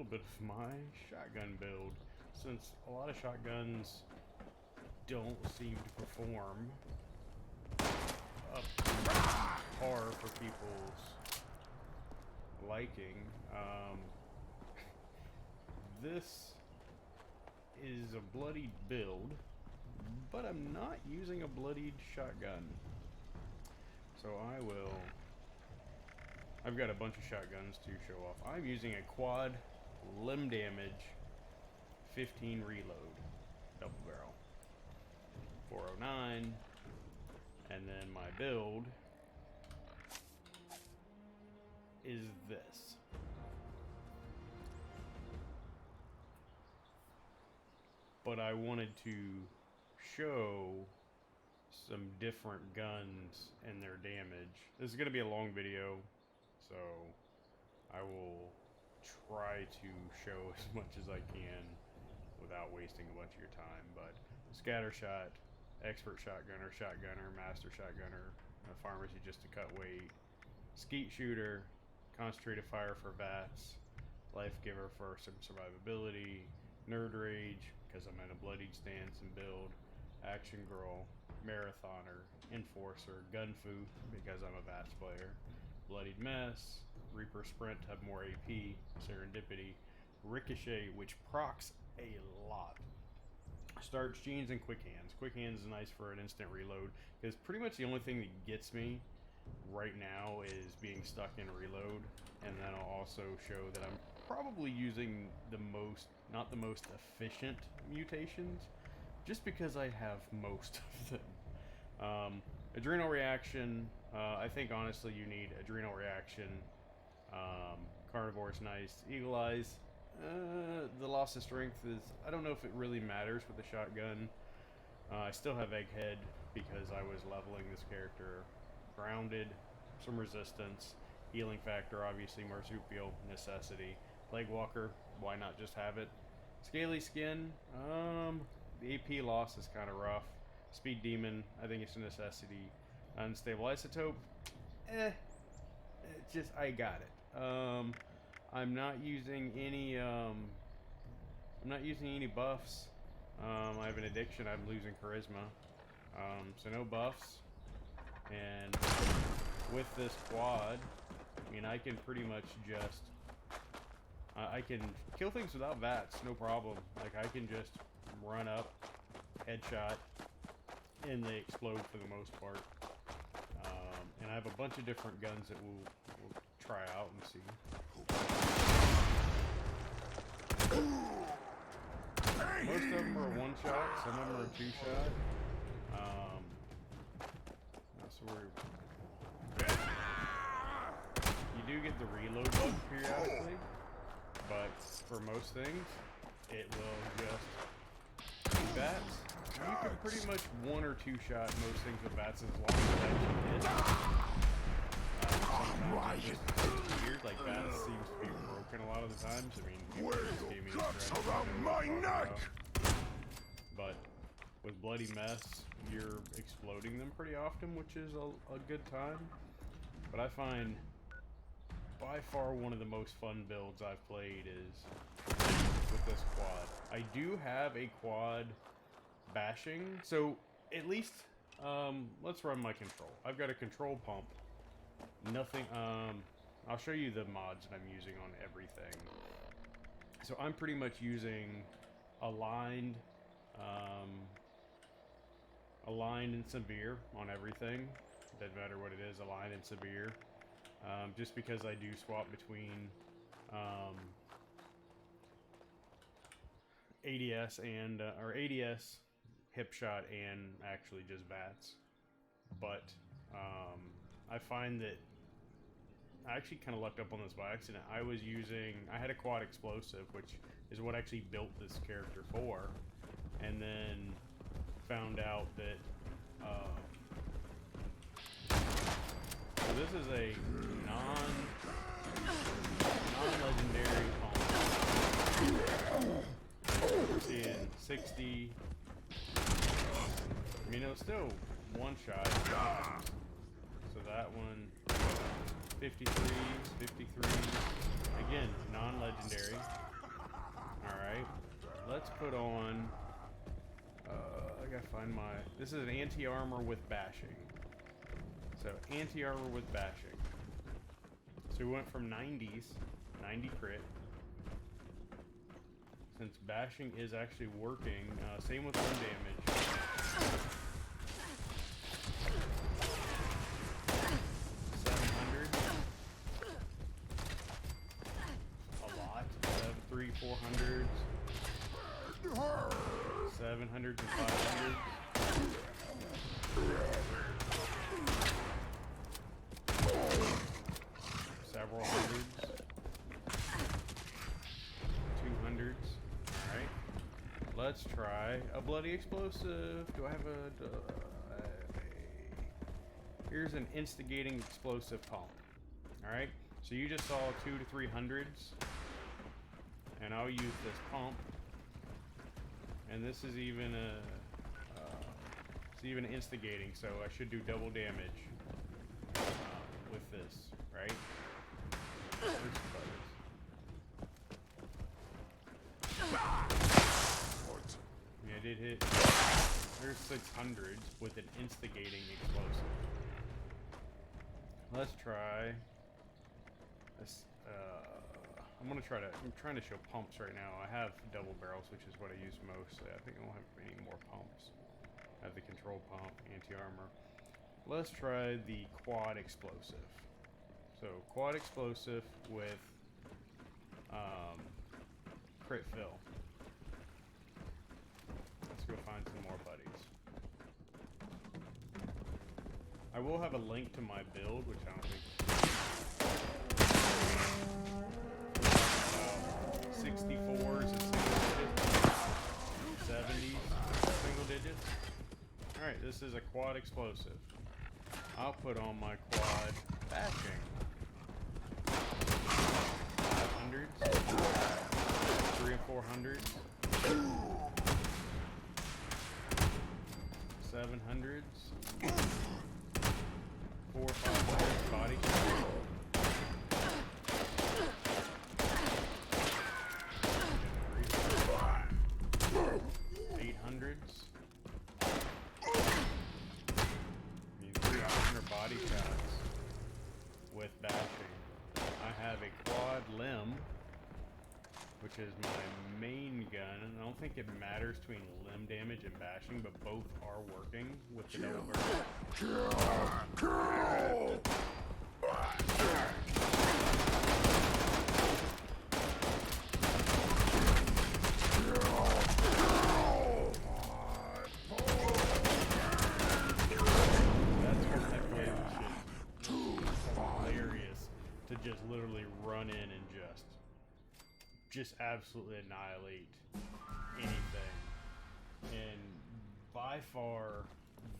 little bit of my shotgun build, since a lot of shotguns don't seem to perform up to par for people's liking. This is a bloodied build, but I'm not using a bloodied shotgun. So I've got a bunch of shotguns to show off. I'm using a quad limb damage 15 reload double barrel 409, and then my build is this. But I wanted to show some different guns and their damage. This is going to be a long video, so I will try to show as much as I can without wasting a bunch of your time. But scatter shot, expert shotgunner, master shotgunner, pharmacy just to cut weight, skeet shooter, concentrated fire for VATS, life giver for some survivability, nerd rage because I'm in a bloodied stance and build, action girl, marathoner, enforcer, gunfu because I'm a VATS player, bloodied mess, reaper sprint to have more AP, serendipity, ricochet which procs a lot, starch jeans, and quick hands. Quick hands is nice for an instant reload because pretty much the only thing that gets me right now is being stuck in reload, and then I'll also show that I'm probably using not the most efficient mutations, just because I have most of them. Adrenal reaction, I think honestly you need adrenal reaction. Carnivore's nice. Eagle eyes, the loss of strength is, I don't know if it really matters with the shotgun. I still have egghead because I was leveling this character. Grounded, some resistance, healing factor, obviously marsupial, necessity. Plague walker, why not just have it? Scaly skin, the AP loss is kind of rough. Speed demon, I think it's a necessity. Unstable isotope, just I got it. I'm not using any buffs. I have an addiction. I'm losing charisma, so no buffs. And with this quad, I mean, I can pretty much just I can kill things without VATS, no problem. Like, I can just run up, headshot, and they explode for the most part. And I have a bunch of different guns that we'll try out and see. Most of them are one shot, some of them are two shot. So you do get the reload bug periodically, but for most things, it will just do VATS. You can pretty much one or two shot most things with VATS as long as that you hit. Sometimes it's weird, like VATS seems to be broken a lot of the times. I mean, around my neck. But with bloody mess, you're exploding them pretty often, which is a good time. But I find by far one of the most fun builds I've played is with this quad. I do have a quad bashing, so at least let's run my control. I've got a control pump. Nothing. I'll show you the mods that I'm using on everything. So I'm pretty much using aligned and severe on everything. Doesn't matter what it is, aligned and severe. Just because I do swap between ADS and or ADS, hip shot, and actually just VATS. But I find that I actually kind of lucked up on this by accident. I had a quad explosive, which is what I actually built this character for, and then found out that so this is a non-legendary combo. Seeing 60. I mean, it was still one shot. So that one, 53. Again, non-legendary. Alright. Let's put on... I gotta find my... This is an anti-armor with bashing. So, anti-armor with bashing. So we went from 90s, 90 crit. Since bashing is actually working, same with one damage. 700. A lot. 400s. 700s and 500s. Several hundreds. 200s. Alright. Let's try a bloody explosive. Do I have here's an instigating explosive pump. Alright. So you just saw 2 to 300s. And I'll use this pump. And this is even it's even instigating, so I should do double damage with this, right? Yeah, I did hit. There's 600s with an instigating explosive. Let's try this. I'm trying to show pumps right now. I have double barrels, which is what I use mostly. I think I don't have any more pumps. I have the control pump, anti-armor. Let's try the quad explosive. So quad explosive with crit fill. Let's go find some more buddies. I will have a link to my build, which I don't think 64s and single digits, 70s, single digits. Alright, this is a quad explosive. I'll put on my quad bashing. 500s, 3 and 400s, 700s, 4 or 500s body shot. 800s. 300 body shots with bashing. I have a quad limb, which is my main gun. And I don't think it matters between limb damage and bashing, but both are working with the double barrel. To just literally run in and just absolutely annihilate anything. And by far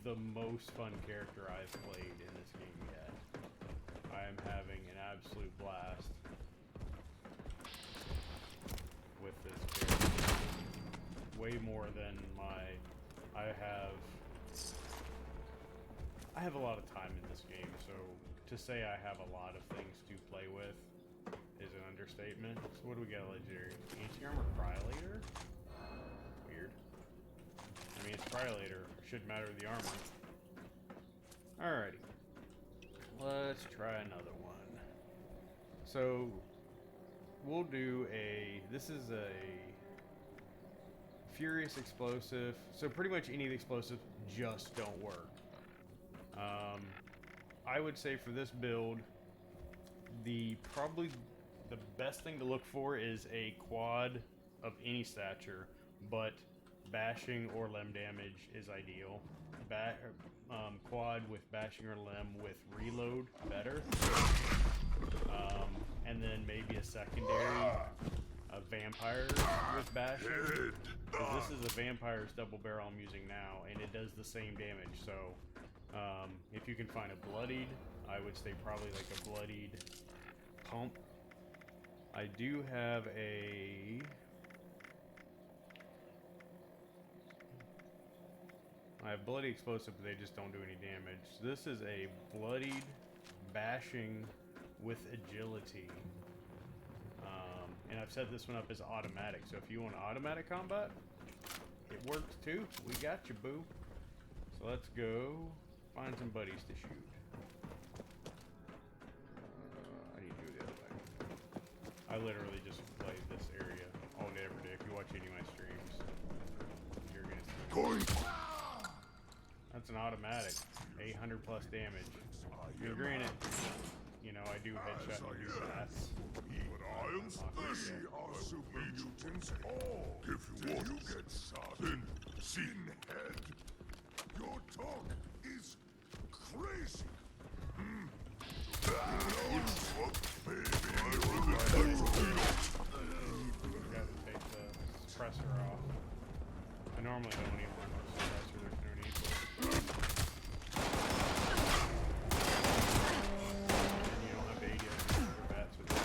the most fun character I've played in this game yet. I am having an absolute blast with this character. Way more than I have a lot of time in this game, so to say I have a lot of things to play with is an understatement. So what do we got legendary? Anti-armor Cryolator? Weird. I mean, it's Cryolator. Shouldn't matter with the armor. Alrighty. Let's try another one. So, we'll do this is a Furious Explosive. So pretty much any of the explosives just don't work. I would say for this build, probably the best thing to look for is a quad of any stature, but bashing or limb damage is ideal. Quad with bashing or limb with reload, better. And then maybe a secondary, a vampire with bashing. Because this is a vampire's double barrel I'm using now, and it does the same damage, so if you can find a bloodied, I would say probably like a bloodied pump. I do have I have bloody explosive, but they just don't do any damage. So this is a bloodied bashing with agility. And I've set this one up as automatic, so if you want automatic combat, it works too. We got you, boo. So let's go find some buddies to shoot. I need to go the other way. I literally just played this area all day, every day. If you watch any of my streams, you're gonna see. That's an automatic, 800 plus damage. And granted, you know, I do headshot and do fast. But I am special. Our super mutants all. If you want to get shot, then sin head. Your talk is crazy. Got to take the suppressor off. I normally don't even run the suppressor. There's no need for it. And you don't have to 80 other bats with it.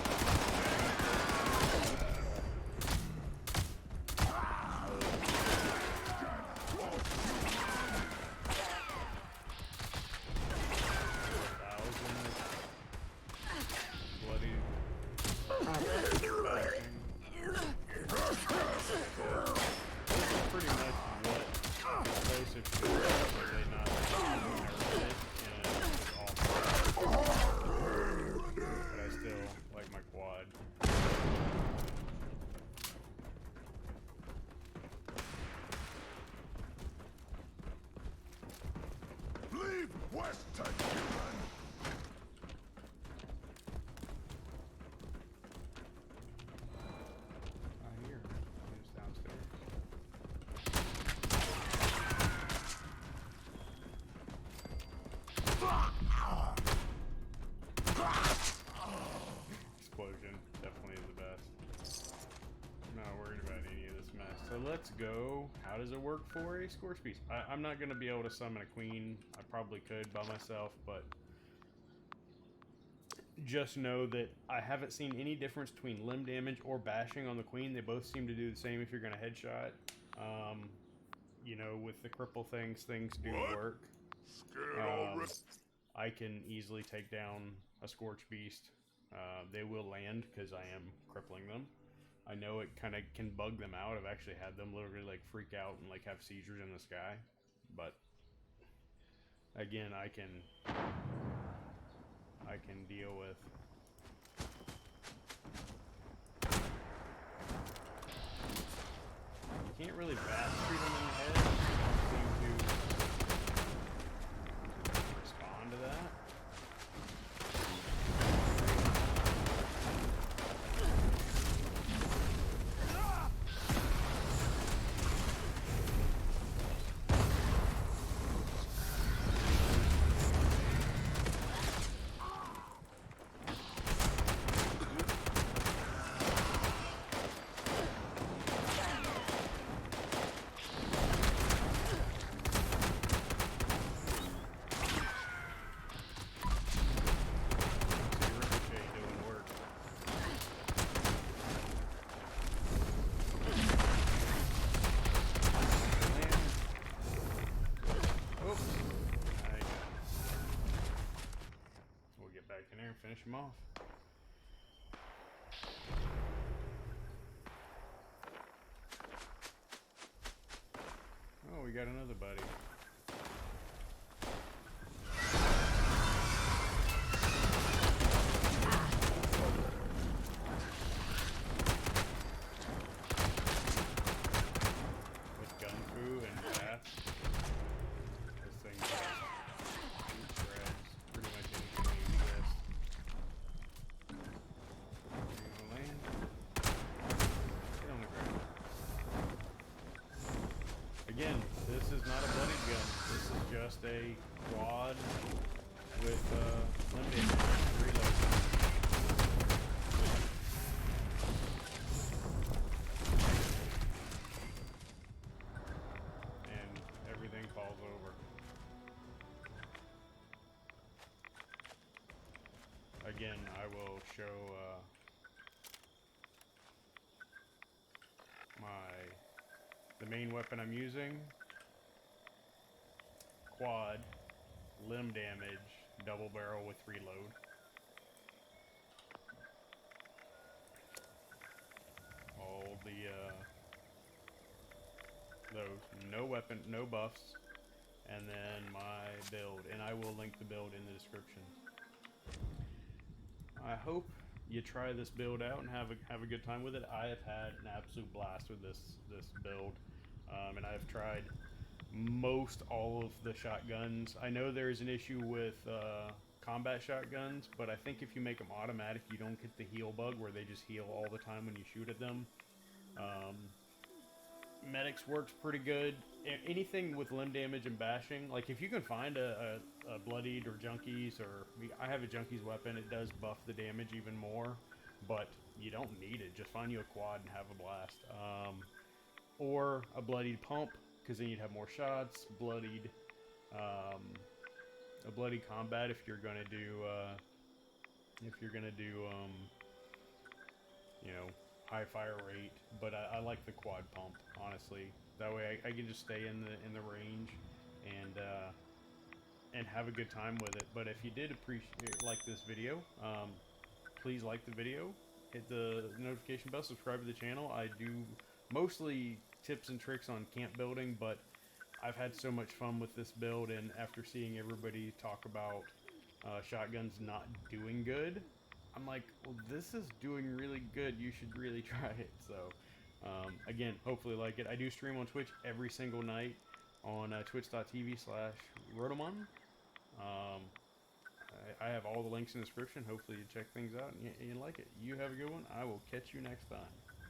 Let's go. How does it work for a Scorch Beast? I'm not going to be able to summon a queen. I probably could by myself, but just know that I haven't seen any difference between limb damage or bashing on the queen. They both seem to do the same if you're going to headshot. You know, with the cripple things do work. I can easily take down a Scorch Beast. They will land because I am crippling them. I know it kind of can bug them out. I've actually had them literally like freak out and like have seizures in the sky. But again, I can deal with. You can't really fast shoot them in the head. They don't seem to respond to that. Finish him off. Oh, we got another buddy. With gun fu and fast. This thing shreds pretty much anything that exists. Again, this is not a bloodied gun. This is just a quad with limited reload. And everything falls over. Again, I will show the main weapon I'm using, quad, limb damage, double barrel with reload. those. No weapon, no buffs, and then my build, and I will link the build in the description. I hope you try this build out and have a good time with it. I have had an absolute blast with this build, and I've tried most all of the shotguns. I know there's an issue with combat shotguns, but I think if you make them automatic, you don't get the heal bug where they just heal all the time when you shoot at them. Medics works pretty good. Anything with limb damage and bashing, like if you can find a bloodied or junkies, or I have a junkies weapon, it does buff the damage even more, but you don't need it. Just find you a quad and have a blast. Or a bloodied pump, because then you'd have more shots. Bloodied, a bloody combat if you're gonna do you know, high fire rate, but I like the quad pump, honestly. That way I can just stay in the range and have a good time with it. But if you did like this video, please like the video, hit the notification bell, subscribe to the channel. I do mostly tips and tricks on camp building, but I've had so much fun with this build, and after seeing everybody talk about shotguns not doing good, I'm like, well, this is doing really good. You should really try it. So, again, hopefully like it. I do stream on Twitch every single night on twitch.tv/Rotomon. I have all the links in the description. Hopefully you check things out and you like it. You have a good one. I will catch you next time.